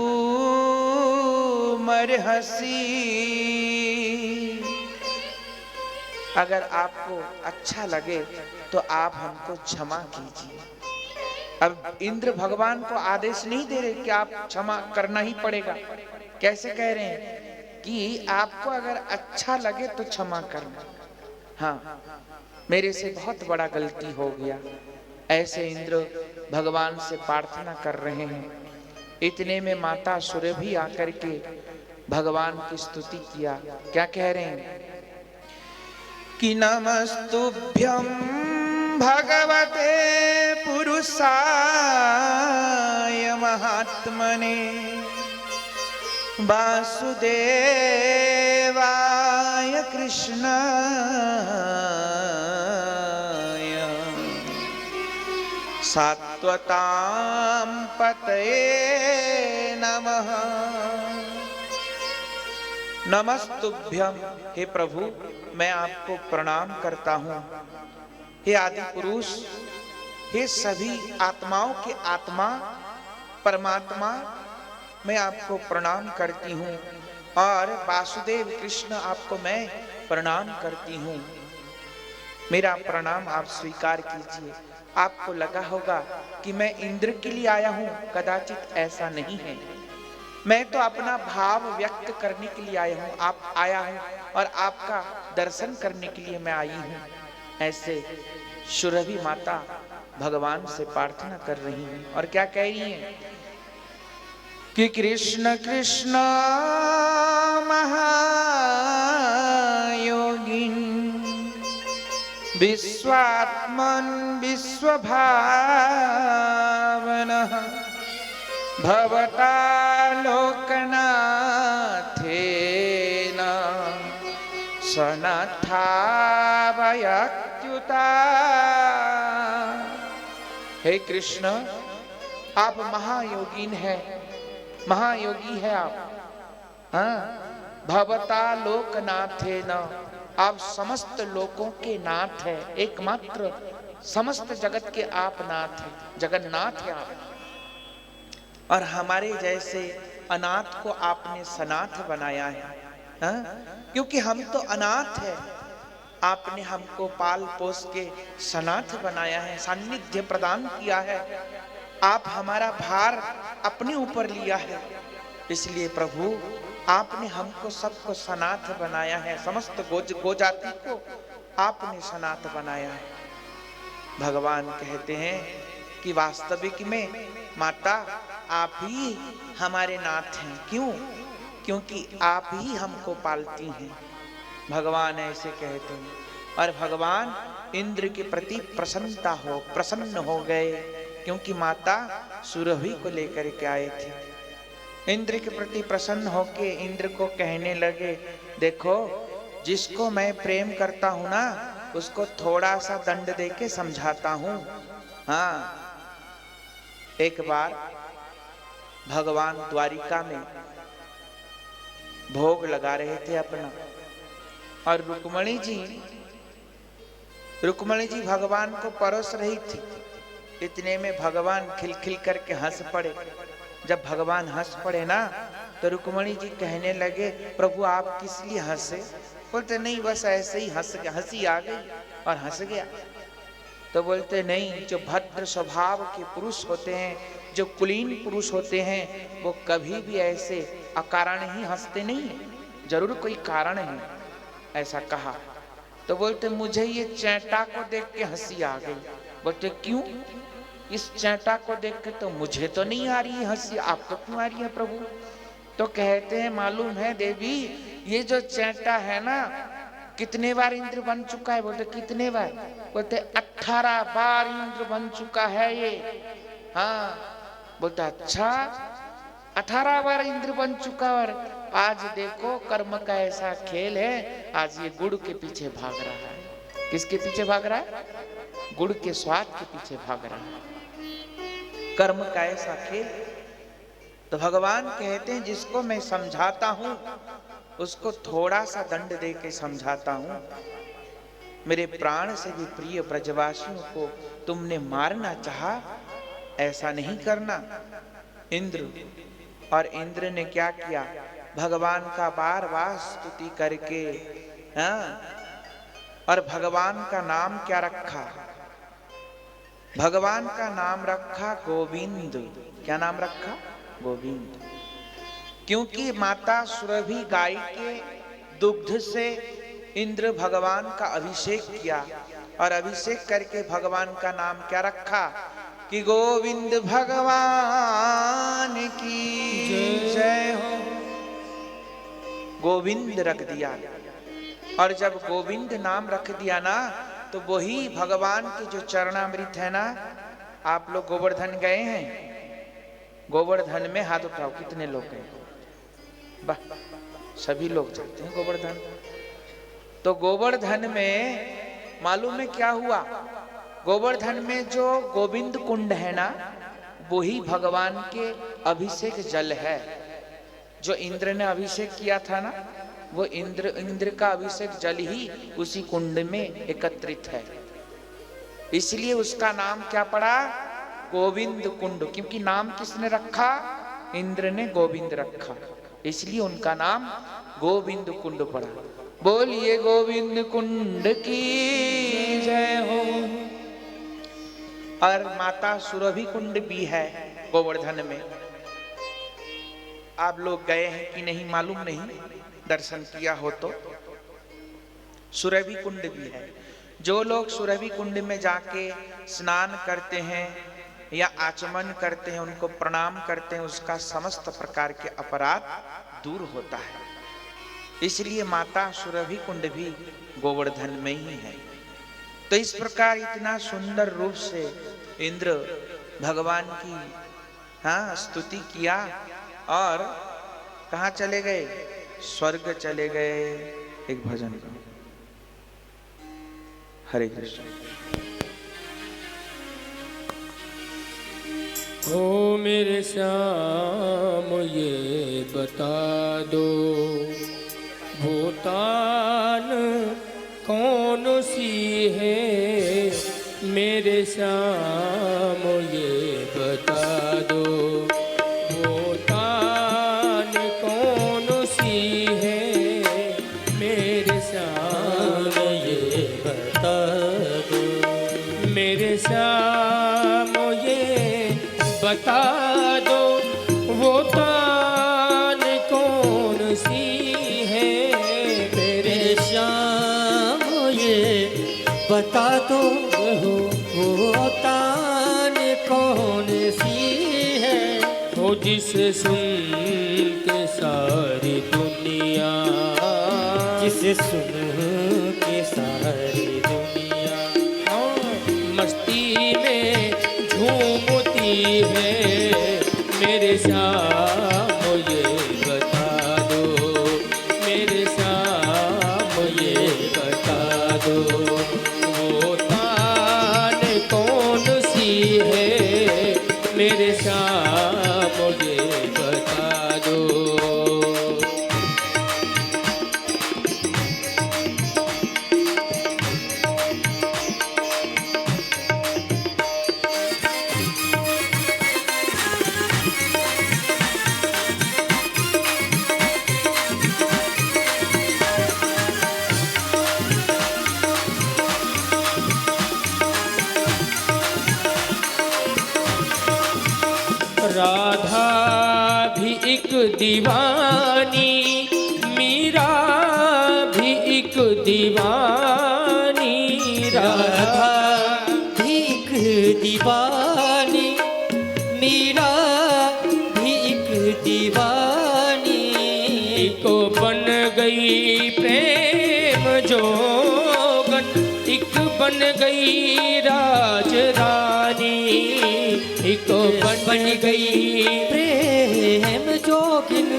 मरहसी, अगर आपको अच्छा लगे तो आप हमको क्षमा कीजिए। अब इंद्र भगवान को आदेश नहीं दे रहे कि आप क्षमा करना ही पड़ेगा। कैसे कह रहे हैं कि आपको अगर अच्छा लगे तो क्षमा करना। हाँ, मेरे से बहुत बड़ा गलती हो गया। ऐसे इंद्र भगवान से प्रार्थना कर रहे हैं। इतने में माता सुरभि आकर के भगवान की स्तुति किया। क्या कह रहे हैं? कि नमस्तुभ्यं भगवते पुरुषाय महात्मने वासुदेवाय कृष्णाय सात्वतां पतये नमः। नमस्तुभ्यं, हे प्रभु मैं आपको प्रणाम करता हूँ। हे आदि पुरुष, हे सभी आत्माओं के आत्मा परमात्मा, मैं आपको प्रणाम करती हूँ। और वासुदेव कृष्ण, आपको मैं प्रणाम करती हूँ। मेरा प्रणाम आप स्वीकार कीजिए। आपको लगा होगा कि मैं इंद्र के लिए आया हूँ, कदाचित ऐसा नहीं है। मैं तो अपना भाव व्यक्त करने के लिए आया हूँ और आपका दर्शन करने के लिए मैं आई हूँ। ऐसे सुरभि माता भगवान से प्रार्थना कर रही हैं। और क्या कह रही हैं? कि कृष्ण कृष्ण महायोगिन विश्वात्मन विश्वभावनः भवता लोकनाथेन सनाथावयच्युता। हे कृष्ण, आप महायोगीन हैं, महायोगी है आप। हाँ, भवता लोकनाथेन, आप समस्त लोकों के नाथ है, एकमात्र समस्त जगत के आप नाथ हैं, जगन्नाथ है आप। और हमारे जैसे अनाथ को आपने सनाथ बनाया है। हाँ? क्योंकि हम तो अनाथ है, आपने हमको पाल पोस के सनाथ बनाया है, सान्निध्य प्रदान किया है। आप हमारा भार अपने ऊपर लिया है, इसलिए प्रभु आपने हमको सबको सनाथ बनाया है, समस्त गोजाति को आपने सनाथ बनाया है। भगवान कहते हैं कि वास्तविक में माता आप ही हमारे नाथ हैं। क्यों? क्योंकि आप ही हमको पालती हैं। भगवान ऐसे कहते हैं। और भगवान इंद्र के प्रति प्रसन्न हो गए, क्योंकि माता सुरभि को लेकर के आए थे। इंद्र के प्रति प्रसन्न होके इंद्र को कहने लगे, देखो जिसको मैं प्रेम करता हूं ना, उसको थोड़ा सा दंड देके समझाता हूं। हाँ, एक बार भगवान द्वारिका में भोग लगा रहे थे अपना, और रुक्मणी जी भगवान को परोस रही थी। इतने में भगवान खिलखिल करके हंस पड़े। जब भगवान हंस पड़े ना, तो रुक्मणी जी कहने लगे, प्रभु आप किस लिए हंसे? बोलते नहीं, बस ऐसे ही हंसी आ गई और हंस गया। तो बोलते नहीं, जो भद्र स्वभाव के पुरुष होते हैं, जो कुलीन पुरुष होते हैं, वो कभी भी ऐसे अकारण ही हंसते नहीं है, जरूर कोई कारण है। ऐसा कहा तो बोलते मुझे ये चैंटा को देख के हंसी आ गई। बोलते क्यों? इस चैंटा को देख के तो मुझे तो नहीं आ रही हंसी, आपको क्यों आ रही है प्रभु? तो कहते हैं मालूम है देवी, ये जो चैंटा है ना, कितने बार इंद्र बन चुका है? बोलते कितने बार? बोलते 18 बार इंद्र बन चुका है ये। हाँ। बोलते अच्छा, 18 बार इंद्र बन चुका, और आज देखो कर्म का ऐसा खेल है, आज ये गुड़ के पीछे भाग रहा है। किसके पीछे भाग रहा है? गुड़ के स्वाद के पीछे भाग रहा है। कर्म का ऐसा खेल। तो भगवान कहते हैं जिसको मैं समझाता हूं उसको थोड़ा सा दंड दे के समझाता हूं। मेरे प्राण से भी प्रिय ब्रजवासियों को तुमने मारना चाहा, ऐसा नहीं करना। इंद्र, और इंद्र ने क्या किया? भगवान का बार बार स्तुति करके, हाँ, और भगवान का नाम क्या रखा? भगवान का नाम रखा गोविंद। क्या नाम रखा? गोविंद। क्योंकि माता सुरभि गाय के दुग्ध से इंद्र भगवान का अभिषेक किया, और अभिषेक करके भगवान का नाम क्या रखा? कि गोविंद भगवान की जय हो। गोविंद रख दिया, और जब गोविंद नाम रख दिया ना, तो वही भगवान के जो चरणामृत है ना, आप लोग गोवर्धन गए हैं? गोवर्धन में हाथ उठाओ, कितने लोग गए? वाह, सभी लोग जाते हैं गोवर्धन। तो गोवर्धन में मालूम है क्या हुआ? गोवर्धन में जो गोविंद कुंड है ना, वही भगवान के अभिषेक जल है। जो इंद्र ने अभिषेक किया था ना, वो इंद्र का अभिषेक जल ही उसी कुंड में एकत्रित है। इसलिए उसका नाम क्या पड़ा? गोविंद कुंड। क्योंकि नाम किसने रखा? इंद्र ने गोविंद रखा, इसलिए उनका नाम गोविंद कुंड पड़ा। बोलिए गोविंद कुंड की जय हो। और माता सुरभि कुंड भी है गोवर्धन में। आप लोग गए हैं कि नहीं मालूम नहीं, दर्शन किया हो तो। सुरभि कुंड भी है। जो लोग सुरभि कुंड में जाके स्नान करते हैं या आचमन करते हैं, उनको प्रणाम करते हैं, उसका समस्त प्रकार के अपराध दूर होता है। इसलिए माता सुरभि कुंड भी गोवर्धन में ही है। तो इस प्रकार इतना सुंदर रूप से इंद्र भगवान की, हाँ, स्तुति किया, और कहाँ चले गए? स्वर्ग चले गए। एक भजन का। हरे कृष्ण। ओ मेरे श्याम ये बता दो, भूटान कौन सी है? मेरे श्याम ये बता दो, भूटान कौन सी है? मेरे श्याम ये बता दो, मेरे श्याम ये बता दो, वो तान कौन सी है? मेरे श्याम ये बता दो, वो तान कौन सी है? हो जिसे सुन के सारी दुनिया, जिसे सुन के सारी दुनिया मस्ती में झूमती है। मेरे श्याम ये बता दो, मेरे श्याम ये बता दो, वो तान कौन सी है? मेरे श्याम ये बता दो। राधा भी एक दीवानी, मीरा भी एक दीवानी, राधा भी एक दीवानी, मीरा भी एक दीवानी। को बन गई प्रेम जोगन, एक बन गई राज रानी, एक बन गई प्रेम जोगिन,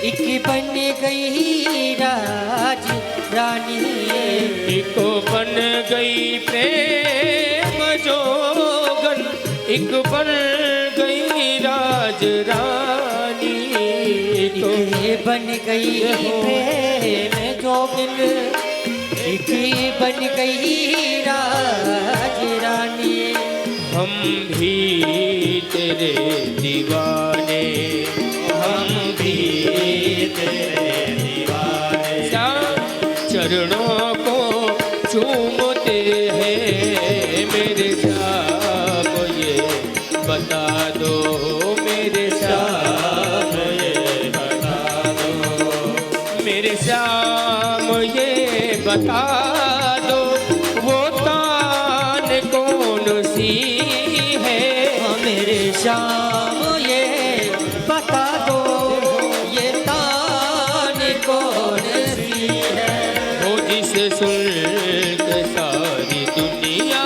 एक बन गई राज रानी। एक बन गई प्रेम जोगन, एक बन गई राज रानी, एक बन गई प्रेम जोगिन, एक बन गई राज रानी। हम भी तेरे दीवाने, हम भी तेरे दीवाने, चरणों को चूमते हैं मेरे श्याम, ये बता दो मेरे श्याम, ये बता दो मेरे श्याम, ये बता दो वो तान कौन सी है, मेरे श्याम ये बता दो ये तान कौन सी है। हो जिसे सुन के सारी दुनिया,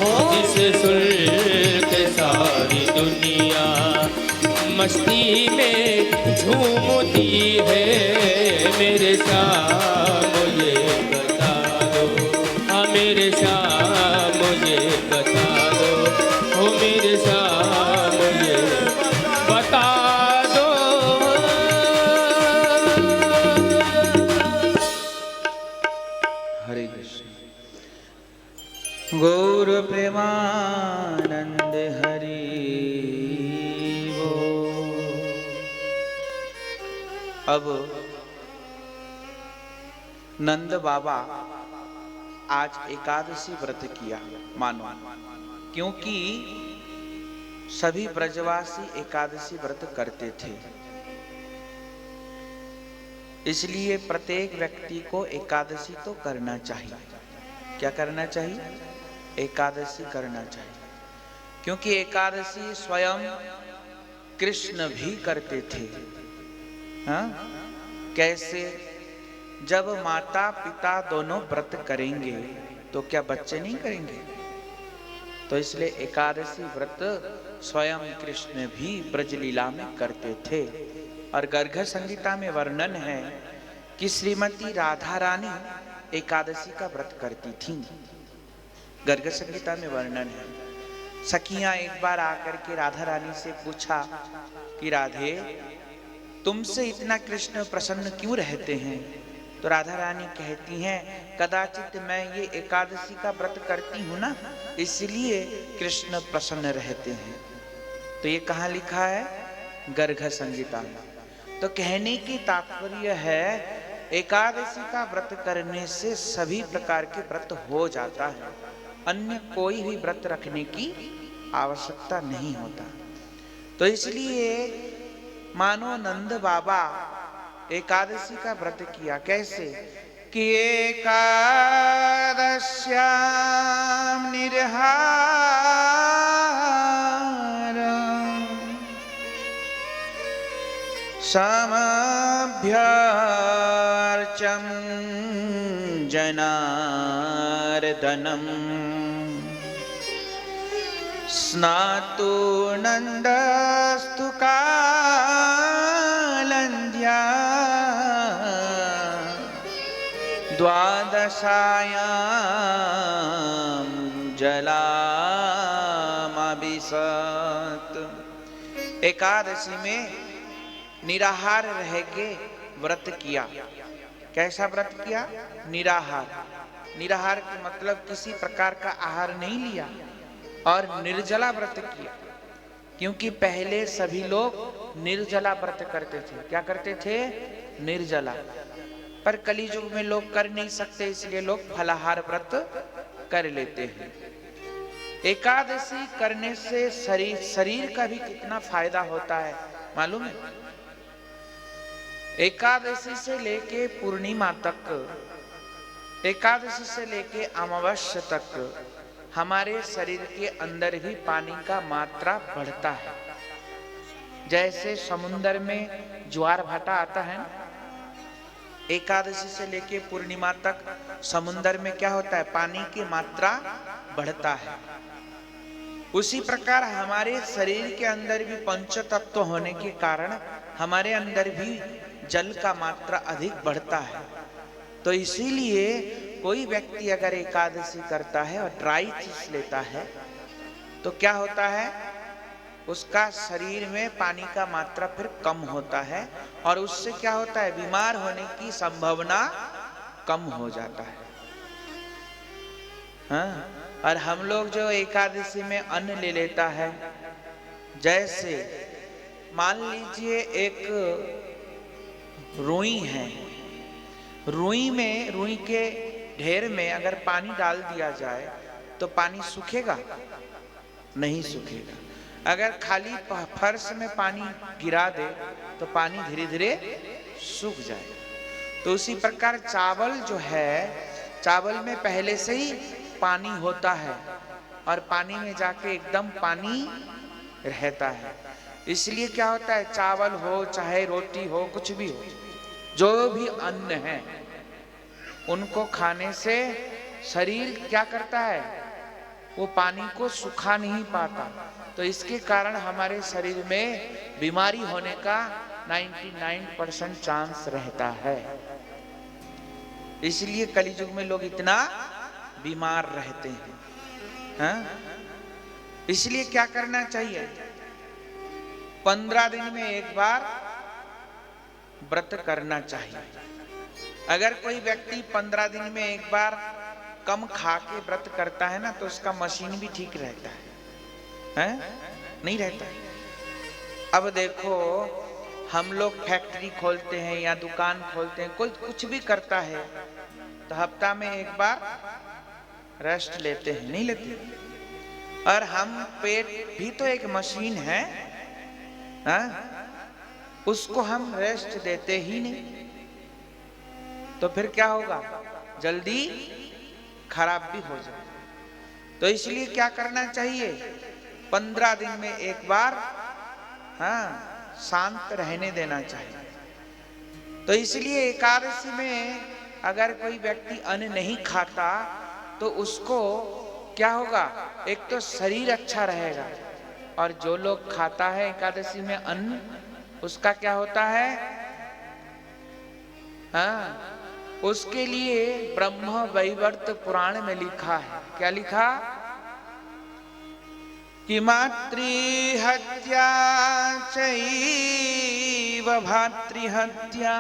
हो जिसे सुन के सारी दुनिया मस्ती में झूमती है मेरे श्याम, ये बता दो, हाँ मेरे श्याम ये बता दो, हो मेरे श्याम ये बता दो। हरे कृष्ण। गौर प्रेमानंद हरि बोल। अब नंद बाबा आज एकादशी व्रत किया मानो, क्योंकि सभी ब्रजवासी एकादशी व्रत करते थे, इसलिए प्रत्येक व्यक्ति को एकादशी तो करना चाहिए। क्या करना चाहिए? एकादशी करना चाहिए, क्योंकि एकादशी स्वयं कृष्ण भी करते थे। हाँ? कैसे? जब माता पिता दोनों व्रत करेंगे तो क्या बच्चे नहीं करेंगे? तो इसलिए एकादशी व्रत स्वयं कृष्ण भी ब्रजलीला में करते थे। और गर्ग संहिता में वर्णन है कि श्रीमती राधा रानी एकादशी का व्रत करती थीं। गर्ग संहिता में वर्णन है। सखियां एक बार आकर के राधा रानी से पूछा कि राधे, तुमसे इतना कृष्ण प्रसन्न क्यों रहते हैं? तो राधा रानी कहती हैं, कदाचित मैं ये एकादशी का व्रत करती हूँ ना, इसलिए कृष्ण प्रसन्न रहते हैं। तो ये कहाँ लिखा है? गर्ग संहिता में। तो कहने की तात्पर्य है एकादशी का व्रत करने से सभी प्रकार के व्रत हो जाता है, अन्य कोई भी व्रत रखने की आवश्यकता नहीं होता। तो इसलिए मानो नंद बाबा एकादशी का व्रत किया। कैसे? कि एकादश्याम निर्हार समभ्यर्चम जनार्दनम स्नातु नंदस्तु कालंध्या द्वादशायां जलामभिषत। एकादशी में निराहार रह के व्रत किया। कैसा व्रत किया? निराहार। निराहार का मतलब किसी प्रकार का आहार नहीं लिया और निर्जला व्रत किया, क्योंकि पहले सभी लोग निर्जला व्रत करते थे। क्या करते थे? निर्जला। पर कलियुग में लोग कर नहीं सकते, इसलिए लोग फलाहार व्रत कर लेते हैं। एकादशी करने से शरीर का भी कितना फायदा होता है मालूम है? एकादशी से लेके पूर्णिमा तक, एकादशी से लेके अमावस्या तक हमारे शरीर के अंदर भी पानी का मात्रा बढ़ता है। जैसे समुद्र में ज्वार भाटा आता है, एकादशी से लेके पूर्णिमा तक समुद्र में क्या होता है? पानी की मात्रा बढ़ता है। उसी प्रकार हमारे शरीर के अंदर भी पंच तत्व होने के कारण हमारे अंदर भी जल का मात्रा अधिक बढ़ता है। तो इसीलिए कोई व्यक्ति अगर एकादशी करता है और ड्राई चीज लेता है तो क्या होता है? उसका शरीर में पानी का मात्रा फिर कम होता है और उससे क्या होता है? बीमार होने की संभावना कम हो जाता है। हाँ? और हम लोग जो एकादशी में अन्न ले लेता है, जैसे मान लीजिए एक रुई है, रुई के ढेर में अगर पानी डाल दिया जाए तो पानी सूखेगा? नहीं सूखेगा। अगर खाली फर्श में पानी गिरा दे तो पानी धीरे धीरे सूख जाएगा। तो उसी प्रकार चावल जो है, चावल में पहले से ही पानी होता है और पानी में जाके एकदम पानी रहता है। इसलिए क्या होता है? चावल हो चाहे रोटी हो, कुछ भी हो, जो भी अन्न है उनको खाने से शरीर क्या करता है? वो पानी को सुखा नहीं पाता। तो इसके कारण हमारे शरीर में बीमारी होने का 99% चांस रहता है। इसलिए कलियुग में लोग इतना बीमार रहते हैं। हाँ? इसलिए क्या करना चाहिए? 15 दिन में एक बार व्रत करना चाहिए। अगर कोई व्यक्ति 15 दिन में एक बार कम खा के व्रत करता है ना, तो उसका मशीन भी ठीक रहता है? नहीं रहता है। अब देखो, हम लोग फैक्ट्री खोलते हैं या दुकान खोलते हैं, कोई कुछ भी करता है तो हफ्ता में एक बार रेस्ट लेते हैं, नहीं लेते? और हम पेट भी तो एक मशीन है, उसको हम रेस्ट देते ही नहीं, तो फिर क्या होगा? जल्दी खराब भी हो जाए। तो इसलिए क्या करना चाहिए? 15 दिन में एक बार शांत रहने देना चाहिए। तो इसलिए एकादशी में अगर कोई व्यक्ति अन्न नहीं खाता तो उसको क्या होगा? एक तो शरीर अच्छा रहेगा, और जो लोग खाता है एकादशी में अन्न, उसका क्या होता है? उसके लिए ब्रह्म वैवर्त पुराण में लिखा है। क्या लिखा? कि मातृहत्या चैव भातृहत्या।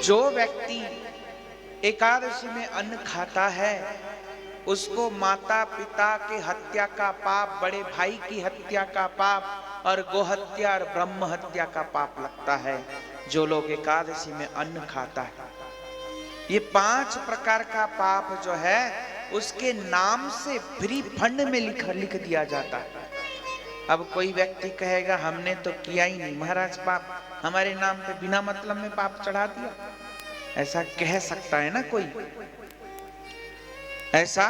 जो व्यक्ति एकादशी में अन्न खाता है उसको माता पिता के हत्या का पाप, बड़े भाई की हत्या का पाप और गोहत्या और ब्रह्म हत्या का पाप लगता है। जो लोग एकादशी में अन्न खाता है, ये 5 प्रकार का पाप जो है उसके नाम से फ्री फंड में लिख दिया जाता है। अब कोई व्यक्ति कहेगा हमने तो किया ही नहीं महाराज पाप, हमारे नाम पे बिना मतलब में पाप चढ़ा दिया, ऐसा कह सकता है ना कोई? ऐसा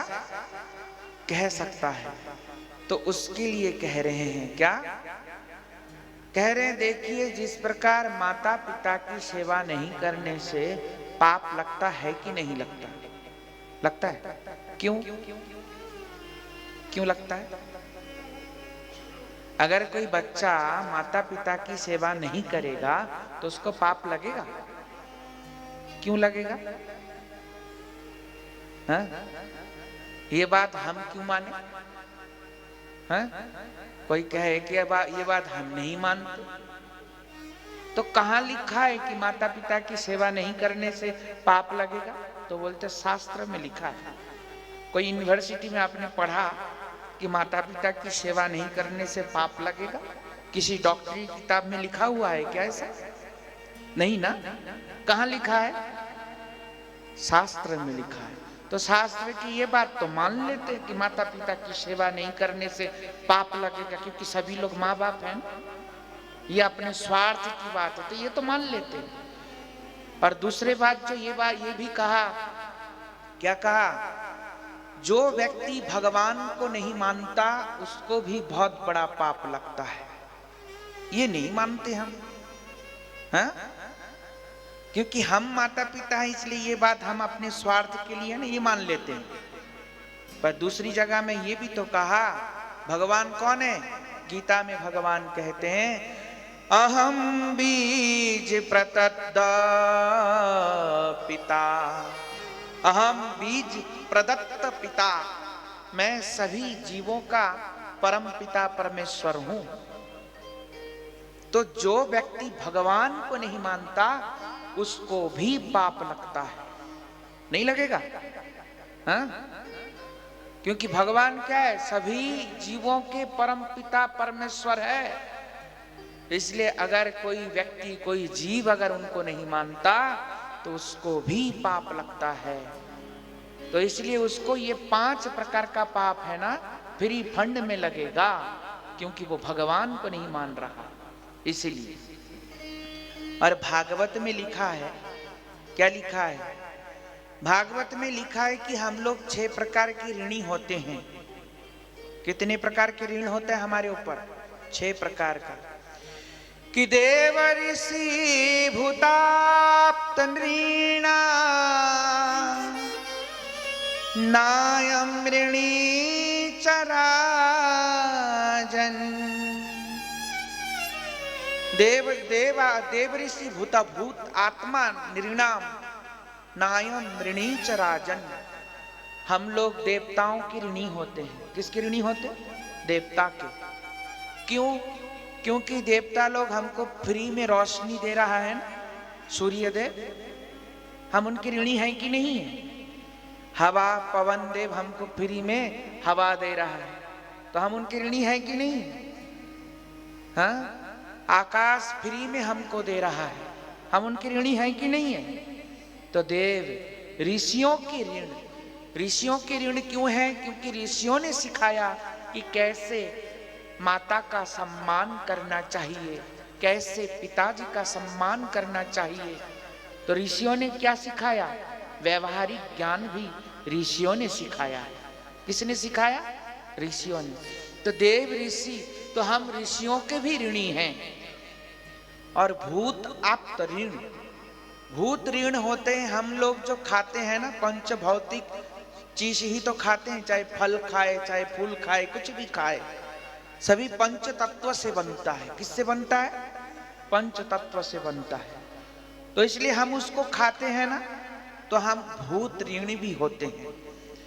कह सकता है। तो उसके लिए कह रहे हैं, क्या कह रहे हैं? देखिए, जिस प्रकार माता पिता की सेवा नहीं करने से पाप लगता है कि नहीं लगता? लगता है। क्यों? क्यों लगता है? अगर कोई बच्चा माता पिता की सेवा नहीं करेगा तो उसको पाप लगेगा? क्यों लगेगा? ये बात हम क्यों माने? कोई कहे कि ये बात हम नहीं मानते, तो कहाँ लिखा है कि माता पिता की सेवा नहीं करने से पाप लगेगा? तो बोलते शास्त्र में लिखा है। कोई यूनिवर्सिटी में आपने पढ़ा कि माता पिता की सेवा नहीं करने से पाप लगेगा? किसी डॉक्टरी किताब में लिखा हुआ है क्या ऐसा? नहीं ना। कहाँ लिखा है? शास्त्र में लिखा है। तो शास्त्र की ये बात तो मान लेते कि माता पिता की सेवा नहीं करने से पाप लगेगा, क्योंकि सभी लोग माँ बाप हैं, ये अपने स्वार्थ की बात है, तो ये तो मान लेते हैं। और दूसरे बात जो ये भी कहा, क्या कहा, जो व्यक्ति भगवान को नहीं मानता उसको भी बहुत बड़ा पाप लगता है। ये नहीं मानते हम, हाँ? क्योंकि हम माता पिता हैं, इसलिए ये बात हम अपने स्वार्थ के लिए ना ये मान लेते हैं। पर दूसरी जगह में ये भी तो कहा, भगवान कौन है? गीता में भगवान कहते हैं, अहम बीज प्रदत्त पिता, अहम बीज प्रदत्त पिता, मैं सभी जीवों का परम पिता परमेश्वर हूं। तो जो व्यक्ति भगवान को नहीं मानता उसको भी पाप लगता है, नहीं लगेगा? हाँ? क्योंकि भगवान क्या है? सभी जीवों के परम पिता परमेश्वर है। इसलिए अगर कोई व्यक्ति, कोई जीव अगर उनको नहीं मानता तो उसको भी पाप लगता है। तो इसलिए उसको ये 5 प्रकार का पाप है ना, फ्री फंड में लगेगा, क्योंकि वो भगवान को नहीं मान रहा, इसलिए। और भागवत में लिखा है, क्या लिखा है? भागवत में लिखा है कि हम लोग 6 प्रकार के ऋणी होते हैं। कितने प्रकार के ऋण होते हैं हमारे ऊपर? 6 प्रकार का। कि देव ऋषि भूताप्त नृणा नायम ऋणी चराजन। देव ऋषि भूत आत्मा नृणाम नायम ऋणी चराजन। हम लोग देवताओं के ऋणी होते हैं। किसके ऋणी होते? देवता के। क्यों? क्योंकि देवता लोग हमको फ्री में रोशनी दे रहा है ना, सूर्य देव, हम उनके ऋणी हैं कि नहीं है? हवा पवन देव हमको फ्री में हवा दे रहा है, तो हम उनके ऋणी हैं कि नहीं? हाँ? आकाश फ्री में हमको दे रहा है, हम उनके ऋणी हैं कि नहीं है? तो देव ऋषियों के ऋण, ऋषियों के ऋण क्यों है? क्योंकि ऋषियों ने सिखाया कि कैसे माता का सम्मान करना चाहिए, कैसे पिताजी का सम्मान करना चाहिए। तो ऋषियों ने क्या सिखाया? व्यवहारिक ज्ञान भी ऋषियों ने सिखाया है। किसने सिखाया? ऋषियों ने। तो देव ऋषि, तो हम ऋषियों के भी ऋणी हैं। और भूत आप्त ऋण, भूत ऋण होते हैं हम लोग जो खाते हैं ना, पंच भौतिक चीज ही तो खाते हैं, चाहे फल खाए, चाहे फूल खाए, कुछ भी खाए, सभी पंच तत्व से बनता है। किससे बनता है? पंच तत्व से बनता है। तो इसलिए हम उसको खाते हैं ना, तो हम भूत ऋणी भी होते हैं।